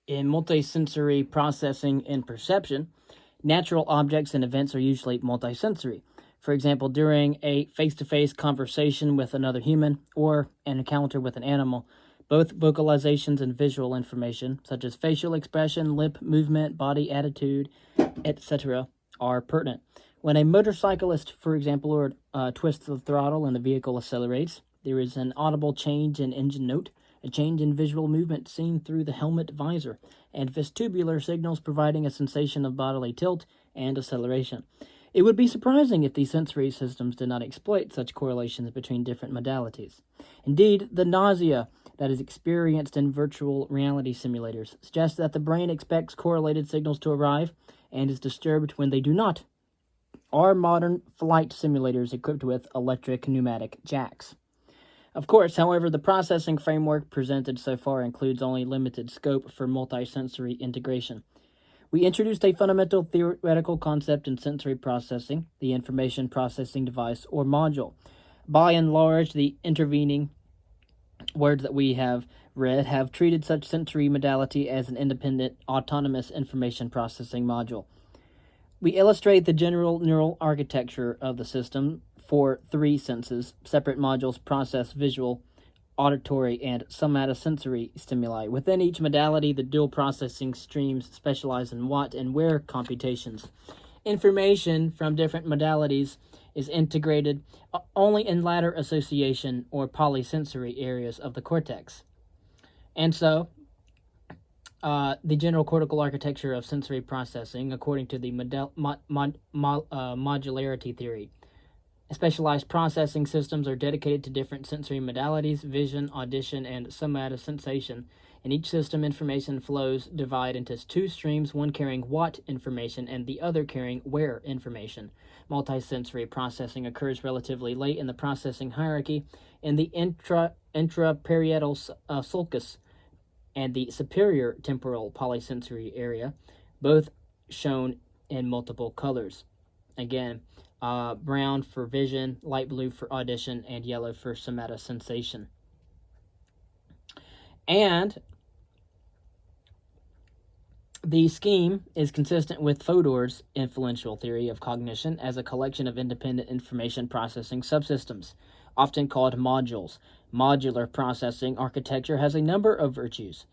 In multisensory processing and perception, natural objects and events are usually multisensory. For example, during a face-to-face conversation with another human or an encounter with an animal, both vocalizations and visual information, such as facial expression, lip movement, body attitude, etc., are pertinent. When a motorcyclist, for example, twists the throttle and the vehicle accelerates, there is an audible change in engine note, a change in visual movement seen through the helmet visor, and vestibular signals providing a sensation of bodily tilt and acceleration. It would be surprising if these sensory systems did not exploit such correlations between different modalities. Indeed, the nausea that is experienced in virtual reality simulators suggests that the brain expects correlated signals to arrive and is disturbed when they do not. Are modern flight simulators equipped with electric pneumatic jacks? Of course, however, the processing framework presented so far includes only limited scope for multisensory integration. We introduced a fundamental theoretical concept in sensory processing, the information processing device or module. By and large, the intervening words that we have read have treated such sensory modality as an independent, autonomous information processing module. We illustrate the general neural architecture of the system for three senses. Separate modules process visual, auditory, and somatosensory stimuli. Within each modality, the dual processing streams specialize in what and where computations. Information from different modalities is integrated only in ladder association or polysensory areas of the cortex. And so, the general cortical architecture of sensory processing, according to the modularity theory. Specialized processing systems are dedicated to different sensory modalities, vision, audition, and somatosensation. In each system, information flows divide into two streams, one carrying what information and the other carrying where information. Multisensory processing occurs relatively late in the processing hierarchy in the intraparietal sulcus and the superior temporal polysensory area, both shown in multiple colors. Again, brown for vision, light blue for audition, and yellow for somatosensation. And the scheme is consistent with Fodor's influential theory of cognition as a collection of independent information processing subsystems, often called modules. Modular processing architecture has a number of virtues.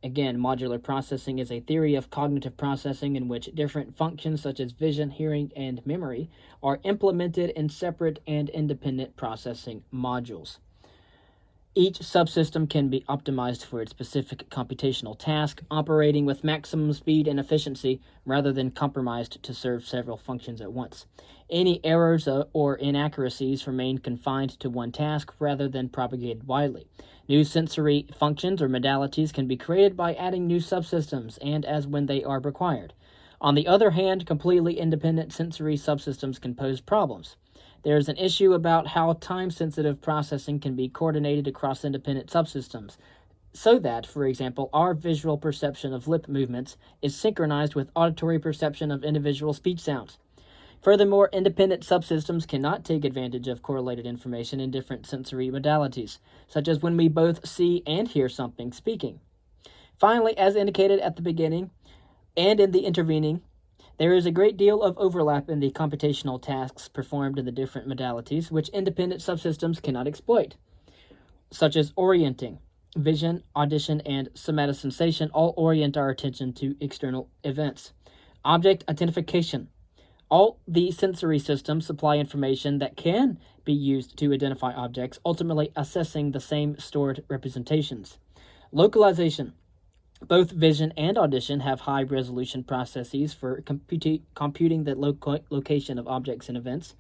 Again, modular processing is a theory of cognitive processing in which different functions such as vision, hearing, and memory are implemented in separate and independent processing modules. Each subsystem can be optimized for its specific computational task, operating with maximum speed and efficiency rather than compromised to serve several functions at once. Any errors or inaccuracies remain confined to one task rather than propagated widely. New sensory functions or modalities can be created by adding new subsystems and as when they are required. On the other hand, completely independent sensory subsystems can pose problems. There is an issue about how time-sensitive processing can be coordinated across independent subsystems, so that, for example, our visual perception of lip movements is synchronized with auditory perception of individual speech sounds. Furthermore, independent subsystems cannot take advantage of correlated information in different sensory modalities, such as when we both see and hear something speaking. Finally, as indicated at the beginning and in the intervening, there is a great deal of overlap in the computational tasks performed in the different modalities, which independent subsystems cannot exploit, such as orienting. Vision, audition, and somatosensation all orient our attention to external events. Object identification. All the sensory systems supply information that can be used to identify objects, ultimately assessing the same stored representations. Localization. Both vision and audition have high-resolution processes for computing the location of objects and events.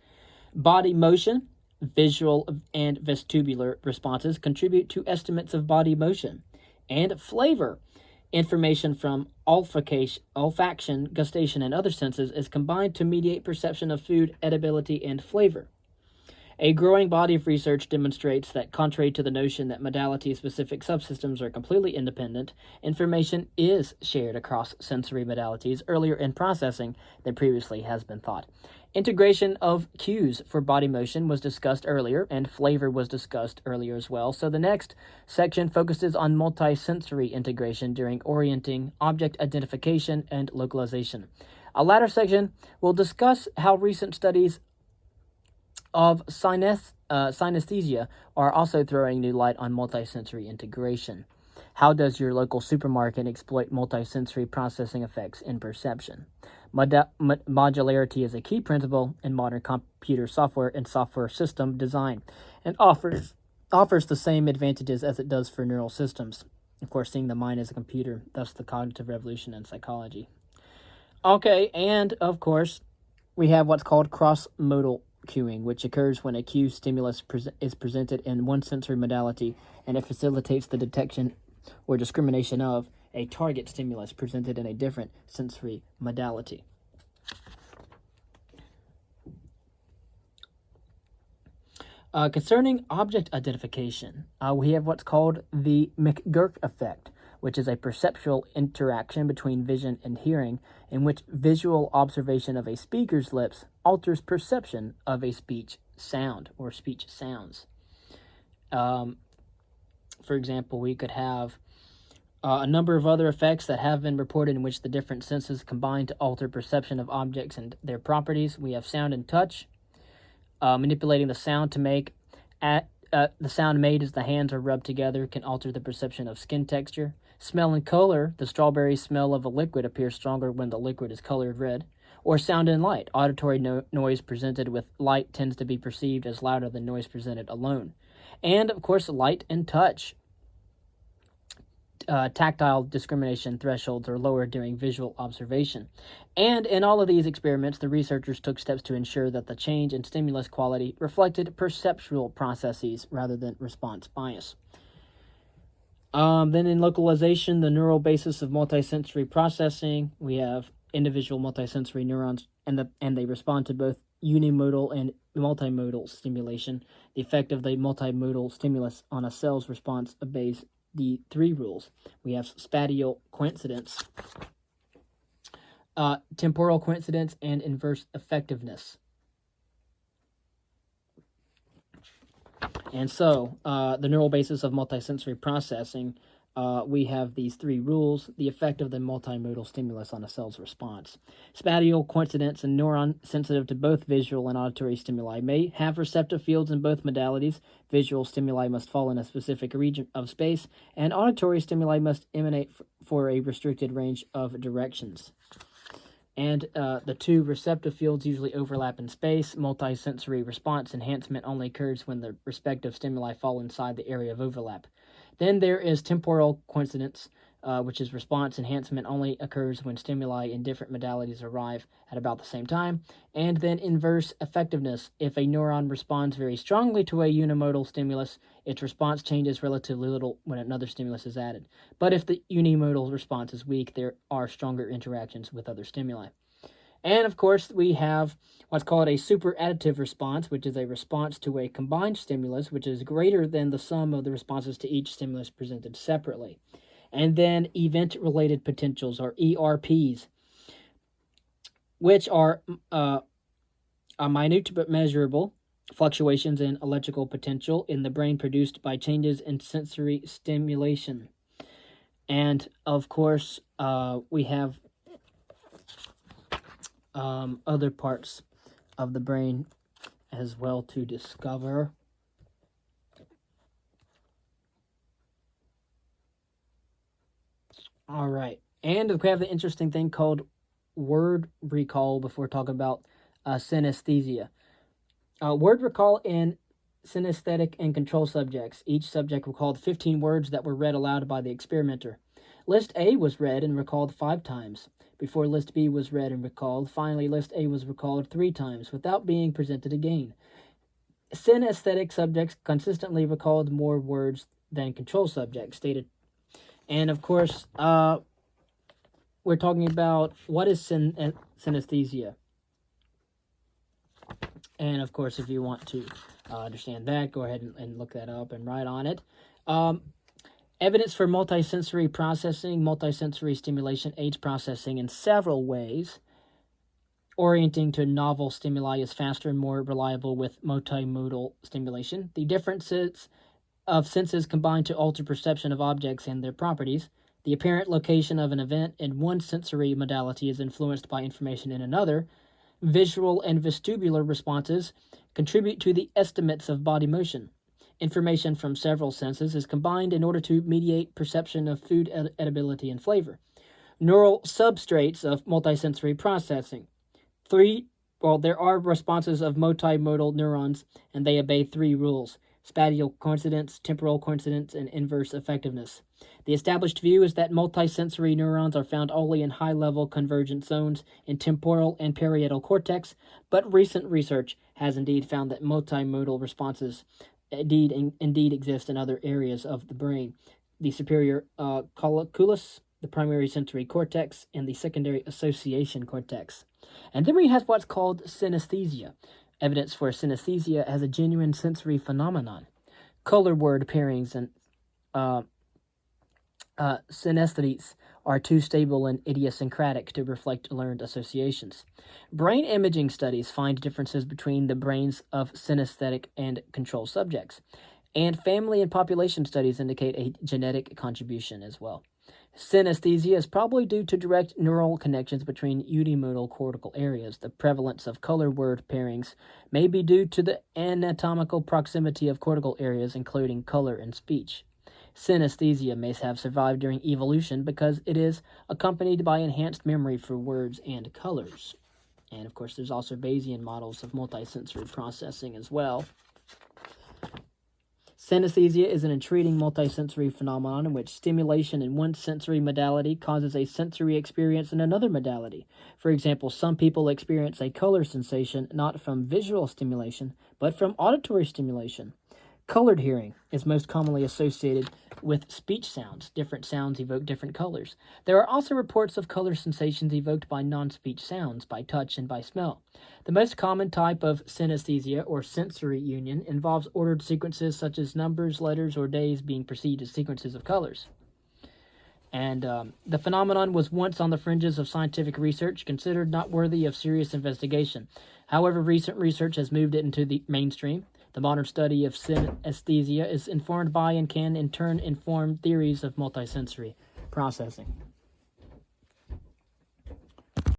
Body motion, visual and vestibular responses contribute to estimates of body motion. And flavor. Information from olfaction, gustation, and other senses is combined to mediate perception of food, edibility, and flavor. A growing body of research demonstrates that, contrary to the notion that modality-specific subsystems are completely independent, information is shared across sensory modalities earlier in processing than previously has been thought. Integration of cues for body motion was discussed earlier, and flavor was discussed earlier as well. So the next section focuses on multisensory integration during orienting, object identification, and localization. A latter section will discuss how recent studies of synesthesia are also throwing new light on multisensory integration. How does your local supermarket exploit multisensory processing effects in perception? Modularity is a key principle in modern computer software and software system design, and offers the same advantages as it does for neural systems. Of course, seeing the mind as a computer, thus the cognitive revolution in psychology. Okay, and of course, we have what's called cross-modal cueing, which occurs when a cue stimulus is presented in one sensory modality, and it facilitates the detection or discrimination of a target stimulus presented in a different sensory modality. Concerning object identification, we have what's called the McGurk effect, which is a perceptual interaction between vision and hearing, in which visual observation of a speaker's lips alters perception of a speech sound or speech sounds. For example, we could have a number of other effects that have been reported in which the different senses combine to alter perception of objects and their properties. We have sound and touch. Manipulating the sound to make the sound made as the hands are rubbed together can alter the perception of skin texture. Smell and color. The strawberry smell of a liquid appears stronger when the liquid is colored red. Or sound and light. Auditory noise presented with light tends to be perceived as louder than noise presented alone. And, of course, light and touch. Tactile discrimination thresholds are lower during visual observation. And in all of these experiments, the researchers took steps to ensure that the change in stimulus quality reflected perceptual processes rather than response bias. Then in localization, the neural basis of multisensory processing, we have individual multisensory neurons, and they respond to both unimodal and multimodal stimulation. The effect of the multimodal stimulus on a cell's response obeys the three rules. We have spatial coincidence, temporal coincidence, and inverse effectiveness. And so, the neural basis of multisensory processing, we have these three rules: the effect of the multimodal stimulus on a cell's response. Spatial coincidence: a neuron sensitive to both visual and auditory stimuli may have receptive fields in both modalities. Visual stimuli must fall in a specific region of space, and auditory stimuli must emanate for a restricted range of directions. And the two receptive fields usually overlap in space. Multisensory response enhancement only occurs when the respective stimuli fall inside the area of overlap. Then there is temporal coincidence, which is response enhancement only occurs when stimuli in different modalities arrive at about the same time. And then inverse effectiveness: if a neuron responds very strongly to a unimodal stimulus, its response changes relatively little when another stimulus is added. But if the unimodal response is weak, there are stronger interactions with other stimuli. And of course, we have what's called a superadditive response, which is a response to a combined stimulus, which is greater than the sum of the responses to each stimulus presented separately. And then event-related potentials, or ERPs, which are minute but measurable fluctuations in electrical potential in the brain produced by changes in sensory stimulation. And of course, we have other parts of the brain as well to discover. All right, and we have the interesting thing called word recall before talking about synesthesia. Word recall in synesthetic and control subjects. Each subject recalled 15 words that were read aloud by the experimenter. List A was read and recalled 5 times, before List B was read and recalled. Finally, List A was recalled 3 times, without being presented again. Synesthetic subjects consistently recalled more words than control subjects, stated. And of course, we're talking about what is synesthesia. And of course, if you want to understand that, go ahead and look that up and write on it. Evidence for multisensory processing. Multisensory stimulation aids processing in several ways. Orienting to novel stimuli is faster and more reliable with multimodal stimulation. The differences of senses combine to alter perception of objects and their properties. The apparent location of an event in one sensory modality is influenced by information in another. Visual and vestibular responses contribute to the estimates of body motion. Information from several senses is combined in order to mediate perception of food edibility and flavor. Neural substrates of multisensory processing. There are responses of multimodal neurons, and they obey 3 rules: spatial coincidence, temporal coincidence, and inverse effectiveness. The established view is that multisensory neurons are found only in high-level convergent zones in temporal and parietal cortex, but recent research has indeed found that multimodal responses indeed exist in other areas of the brain: the superior colliculus, the primary sensory cortex, and the secondary association cortex. And then we have what's called synesthesia. Evidence for synesthesia as a genuine sensory phenomenon. Color word pairings and synesthetes are too stable and idiosyncratic to reflect learned associations. Brain imaging studies find differences between the brains of synesthetic and control subjects, and family and population studies indicate a genetic contribution as well. Synesthesia is probably due to direct neural connections between unimodal cortical areas. The prevalence of color word pairings may be due to the anatomical proximity of cortical areas, including color and speech. Synesthesia may have survived during evolution because it is accompanied by enhanced memory for words and colors. And of course, there's also Bayesian models of multisensory processing as well. Synesthesia is an intriguing multisensory phenomenon in which stimulation in one sensory modality causes a sensory experience in another modality. For example, some people experience a color sensation not from visual stimulation, but from auditory stimulation. Colored hearing is most commonly associated with speech sounds. Different sounds evoke different colors. There are also reports of color sensations evoked by non-speech sounds, by touch and by smell. The most common type of synesthesia, or sensory union, involves ordered sequences such as numbers, letters, or days being perceived as sequences of colors. And the phenomenon was once on the fringes of scientific research, considered not worthy of serious investigation. However, recent research has moved it into the mainstream. The modern study of synesthesia is informed by and can in turn inform theories of multisensory processing.